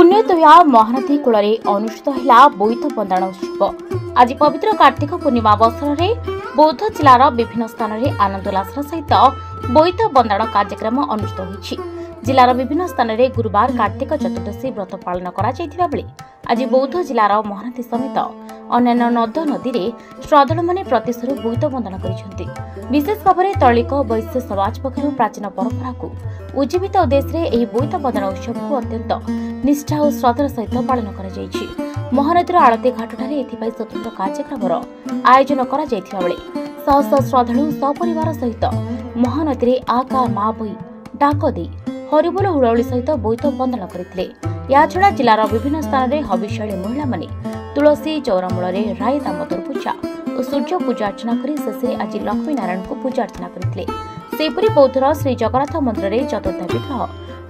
पुण्यतोया Mahanadi cool अनुष्ठित है बोईत बंदाण उत्सव। आज पवित्र कार्तिक पूर्णिमा अवसर में बौद्ध जिलार विभिन्न स्थान में आनंद उल्लासर सहित बोईत बंदाण कार्यक्रम अनुष्ठित होइछि। जिलार विभिन्न स्थान में गुरुवार कार्तिक चतुर्दशी व्रत पालन करा बेले आज बौद्ध जिलार महानदी समेत अन्य नद नदी में श्रद्धालु माने प्रतिशरू बोईत बंदन करिसेंति। विशेष भाव में तैलिक वैश्य समाज पक्षर प्राचीन परंपरा को उज्जीवित उद्देश्य एही बोईत बंदन उत्सव को अत्यंत निष्ठा और श्रद्धार सहित पालन करा जायछि। महानदीर आळती घाटଠାରେ एथिपाई स्वतंत्र कार्यक्रमर आयोजन करा जायथिबा बेले शह शह श्रद्धालु सपरिवार सहित महानदी में आका मा बई डाक दे हरिबोल हुड़हुड़ी सहित बोईत बंदन करथिले। या छड़ा जिलार विभिन्न स्थान में हविष्याली महिला माने तुलसी चौरामूल राय दामोदर पूजा और सूर्य पूजा अर्चना कर शेष आज लक्ष्मी नारायण को पूजा अर्चना करथिले। सेपरी बौद्धर श्री जगन्नाथ मंदिर में चतुर्थ विग्रह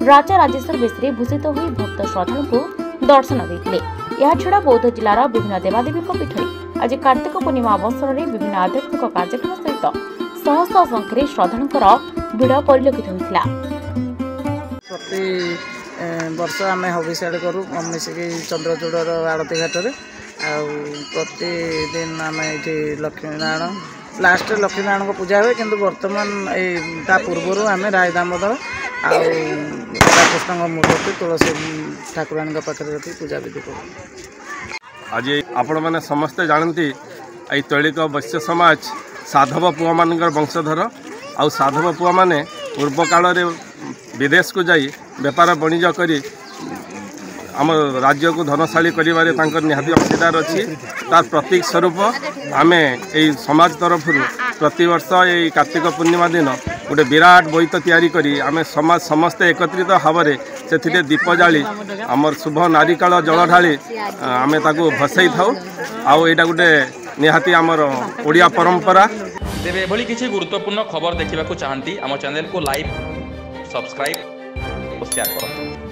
राजा राजेश्वर बेशरे भूषित हो भक्त श्रद्धालु को दर्शन देते। या छड़ा बौद्ध जिलार विभिन्न देवादेवी पीठ में आज कार्तिक पूर्णिमा अवसर में विभिन्न आध्यात्मिक कार्यक्रम सहित शह शह संख्यार श्रद्धालुंकर भिड़ परिलक्षित होता। प्रति वर्ष आम हविष्याड़ करूँ मिसिक चंद्रचूड़र आड़ती घाट प्रतिदिन आम ये लक्ष्मीनारायण लास्ट लक्ष्मीनारायण को पूजा हुए किंतु वर्तमान ता पूर्व आम राय दामोदर कृष्ण मूर्ति तुलसी ठाकुराणी पाखे रखी पूजा विधि कर। आज आपण मैंने समस्ते जानती तैलिक वैश्य समाज साधव पुआ मान वंशधर आ साधव पुआ मैंने पूर्व काल विदेश को जाई बेपार वाणिज करी आम राज्य को धनशाली करिबारे तांकर निहाती अंशीदार अच्छी तार प्रतीक स्वरूप आमे एई समाज तरफ प्रति वर्ष ये कार्तिक पूर्णिमा दिन गोटे विराट बोईत तैयारी करी आमे समाज समस्ते एकत्रित भाव से दीप जाली आमर शुभ नारिकाल जल ढाली आमे ताकू भसई थाउ आउ एटा गोटे निहाती आमर ओडिया परंपरा। तेबे एभली किछि गुरुत्वपूर्ण खबर देखिबाकू चाहंती आम चैनल को लाइक सब्सक्राइब और शेयर करो।